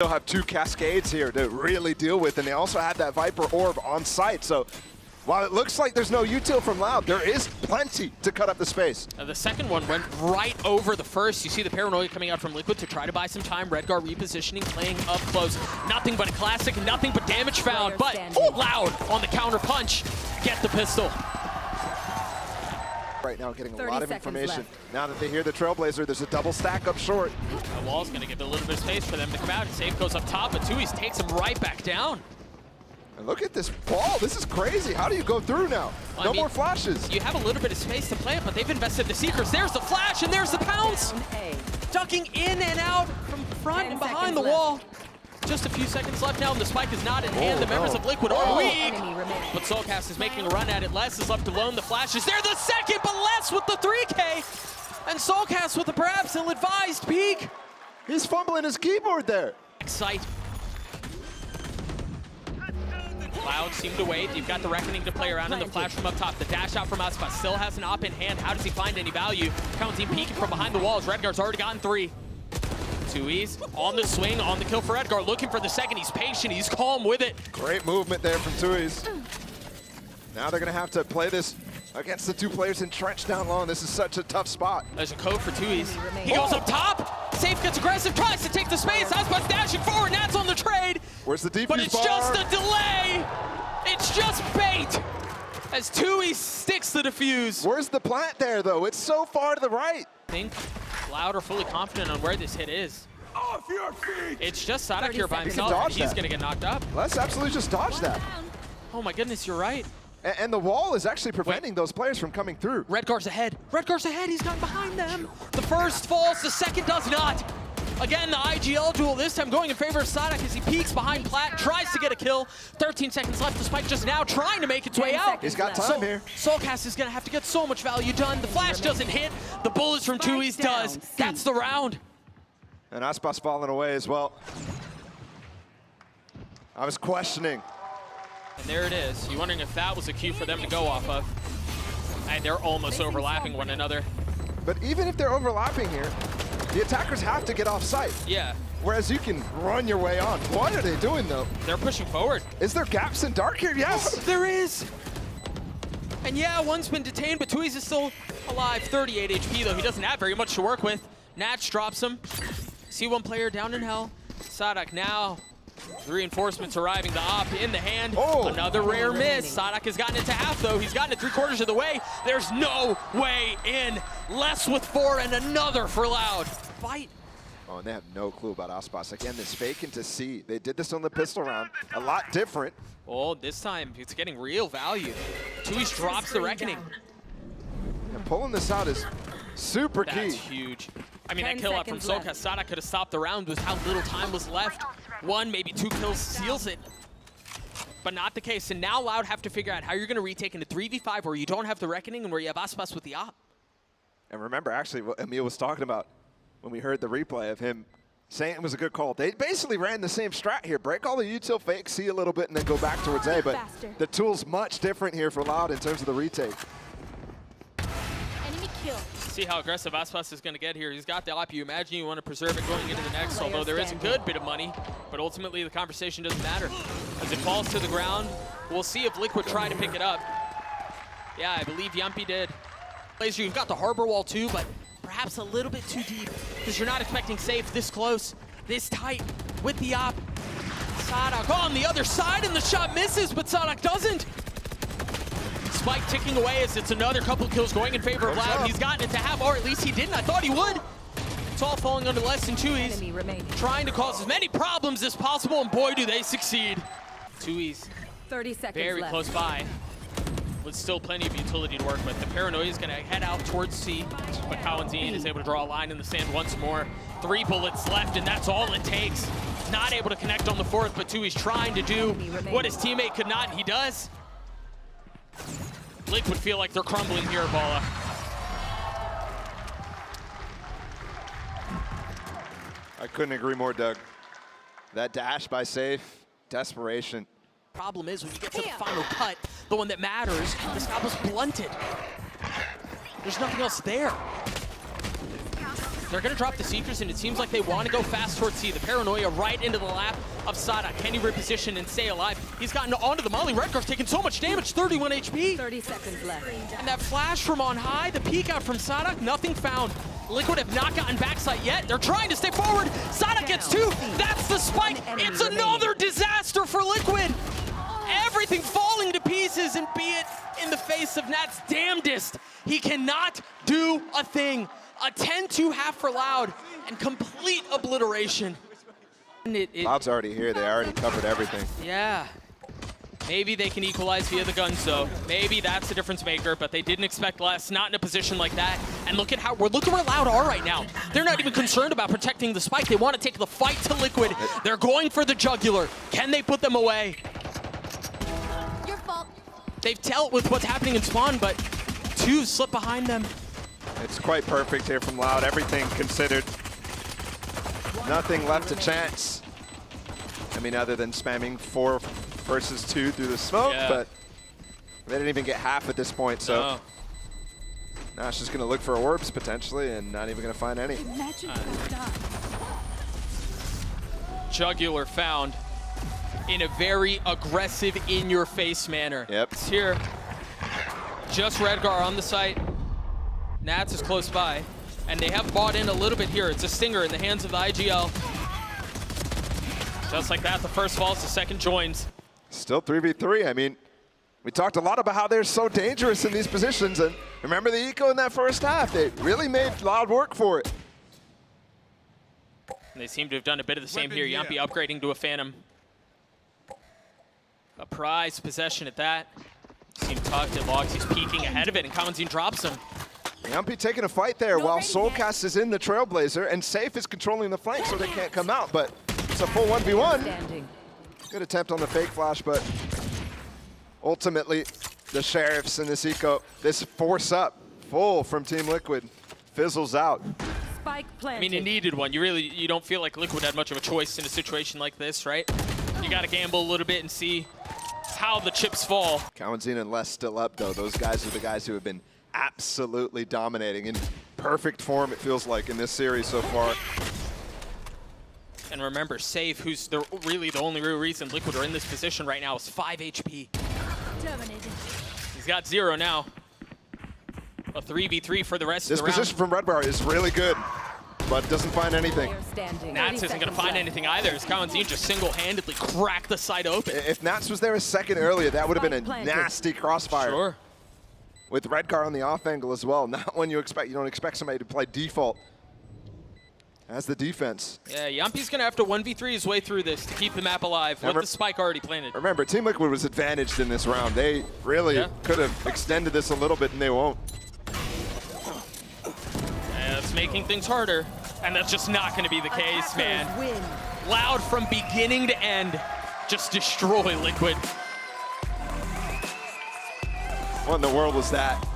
They'll have two Cascades here to really deal with, and they also have that Viper Orb on site. So while it looks like there's no util from Loud, there is plenty to cut up the space. The second one went right over the first. You see the paranoia coming out from Liquid to try to buy some time. Redguard repositioning, playing up close. Nothing but a classic, nothing but damage found. But Loud on the counter punch. Get the pistol. Right now getting a lot of information. Now that they hear the Trailblazer, there's a double stack up short. The wall's going to give a little bit of space for them to come out. Safe goes up top, but Tui's takes him right back down. And look at this ball. This is crazy. How do you go through now? No more flashes. You have a little bit of space to play it, but they've invested the Seekers. There's the flash, and there's the pounce. Ducking in and out from front and behind the wall. Just a few seconds left now, and the spike is not in hand. The members of Liquid are weak. But Soulcast is making a run at it. Les is left alone. The flash is there. The second, but Les with the 3K. And Soulcast with the perhaps ill-advised peek. He's fumbling his keyboard there. Excite. Cloud seemed to wait. You've got the Reckoning to play around in the flash from up top. The dash out from Aspa still has an op in hand. How does he find any value? Counting peeking from behind the walls. Redguard's already gotten 3. Tui's on the swing, on the kill for Redguard, looking for the second. He's patient, he's calm with it. Great movement there from Tui's. Now they're gonna have to play this against the two players entrenched down low, and this is such a tough spot. There's a code for Tui's. He goes up top. Safe gets aggressive, tries to take the space. Aspa's dashing forward, Nat's on the trade. Where's the defuse But it's just a delay. It's just bait. As Tui sticks the defuse. Where's the plant there, though? It's so far to the right. I think Loud are fully confident on where this hit is. Off your feet! It's just Sadak here by himself, and he's going to get knocked up. Let's absolutely just dodge that. Oh my goodness, you're right. And the wall is actually preventing those players from coming through. Redguard's ahead. Redguard's ahead. He's gotten behind them. The first falls. The second does not. Again, the IGL duel, this time going in favor of Sadak as he peeks behind Plat, tries to get a kill. 13 seconds left. The spike just now trying to make its way out. He's got time here. Soulcast is going to have to get so much value done. The flash doesn't hit. The bullets from Tui's does. That's the round. And Aspa's falling away as well. I was questioning. And there it is. You're wondering if that was a cue for them to go off of. And they're almost overlapping one another. But even if they're overlapping here, the attackers have to get off site. Yeah. Whereas you can run your way on. What are they doing, though? They're pushing forward. Is there gaps in dark here? Yes. There is. And yeah, one's been detained, but Tui's is still alive. 38 HP, though. He doesn't have very much to work with. Natch drops him. See one player down in hell. Sadak now. Reinforcements arriving. The op in the hand. Another rare miss. Sadak has gotten it to half, though. He's gotten it 3/4 of the way. There's no way in. Less with 4 and another for Loud. Fight. Oh, and they have no clue about Aspas. Again, this fake into C. They did this on the pistol round. A lot different. Oh, this time it's getting real value. Tui's drops the Reckoning. And pulling this out is super key. That's huge. I mean, that kill out from Soulcast. Sadak could have stopped the round with how little time was left. 1, maybe 2 kills seals it. But not the case. And now Loud have to figure out how you're going to retake in a 3v5 where you don't have the Reckoning and where you have Aspas with the op. And remember, actually, what Emil was talking about when we heard the replay of him saying it was a good call. They basically ran the same strat here. Break all the util, fake C a little bit, and then go back towards A. But the tool's much different here for Loud in terms of the retake. Enemy kill. See how aggressive Aspas is going to get here. He's got the op. You imagine you want to preserve it going into the next, although there is a good bit of money. But ultimately, the conversation doesn't matter. As it falls to the ground, we'll see if Liquid try to pick it up. Yeah, I believe Yumpy did. Laser, you've got the harbor wall too, but perhaps a little bit too deep because you're not expecting Safe this close, this tight with the op. Sadak on the other side and the shot misses, but Sadak doesn't. Spike ticking away as it's another couple kills going in favor of Loud. He's gotten it to half, or at least he didn't. I thought he would. It's all falling under less than Tui's. Trying to cause as many problems as possible, and boy, do they succeed. Tui's 30 seconds very left. close by. With still plenty of utility to work with. The Paranoia is going to head out towards C, but Cowanzine is able to draw a line in the sand once more. 3 bullets left, and that's all it takes. Not able to connect on the 4th, but Tui's trying to do what his teammate could not, and he does. Liquid feel like they're crumbling here, Bala. I couldn't agree more, Doug. That dash by Safe, desperation. Problem is, when you get to the final cut, the one that matters, the scalp is blunted. There's nothing else there. They're going to drop the Seekers, and it seems like they want to go fast towards C. The Paranoia right into the lap of Sada. Can he reposition and stay alive? He's gotten onto the Molly. Redgar's taking so much damage, 31 HP. 30 seconds left. And that flash from on high, the peek out from Sada, nothing found. Liquid have not gotten backside yet. They're trying to stay forward. Sada gets two. That's the spike. It's another disaster for Liquid. Everything falling to pieces, and be it in the face of Nat's damnedest. He cannot do a thing. A 10-2 half for Loud, and complete obliteration. Loud's already here. They already covered everything. Yeah. Maybe they can equalize via the guns, though. Maybe that's the difference maker, but they didn't expect less. Not in a position like that. And look at where Loud are right now. They're not even concerned about protecting the spike. They want to take the fight to Liquid. They're going for the jugular. Can they put them away? Your fault. They've dealt with what's happening in spawn, but two slip behind them. It's quite perfect here from Loud. Everything considered. Nothing left to chance. I mean, other than spamming 4 versus 2 through the smoke, but they didn't even get half at this point, so now she's going to look for orbs potentially and not even going to find any. Jugular found in a very aggressive, in-your-face manner. Yep. It's here. Just Redgar on the site. Nats is close by, and they have bought in a little bit here. It's a stinger in the hands of the IGL. Just like that, the first falls, the second joins. Still 3v3. I mean, we talked a lot about how they're so dangerous in these positions, and remember the eco in that first half. They really made Loud work for it. And they seem to have done a bit of the same here. Yumpy upgrading to a Phantom. A prized possession at that. Seemed tucked at Logs. He's peeking ahead of it, and Kamanzine drops him. Yumpy taking a fight there while Soulcast is in the Trailblazer, and Safe is controlling the flank so they can't come out, but it's a full 1v1. Good attempt on the fake flash, but ultimately the Sheriffs in this eco, this force up full from Team Liquid fizzles out. Spike planted. I mean, it needed one. You don't feel like Liquid had much of a choice in a situation like this, right? You got to gamble a little bit and see how the chips fall. Kamanzine and Les still up, though. Those guys are the guys who have been absolutely dominating in perfect form, it feels like, in this series so far. And remember, Safe, who's really the only real reason Liquid are in this position right now, is 5 HP. Terminated. He's got 0 now. A 3v3 for the rest of the round. This position from Red Bar is really good, but doesn't find anything. Nats isn't going to find anything either, as Kamanzine just single-handedly cracked the site open. If Nats was there a second earlier, that would have been a nasty crossfire. Sure. With Redgar on the off angle as well. Not when you don't expect somebody to play default as the defense. Yeah, Yumpy's going to have to 1v3 his way through this to keep the map alive with the spike already planted. Remember, Team Liquid was advantaged in this round. They really could have extended this a little bit, and they won't. Yeah, that's making things harder, and that's just not going to be the case, man. Loud from beginning to end, just destroy Liquid. What in the world was that?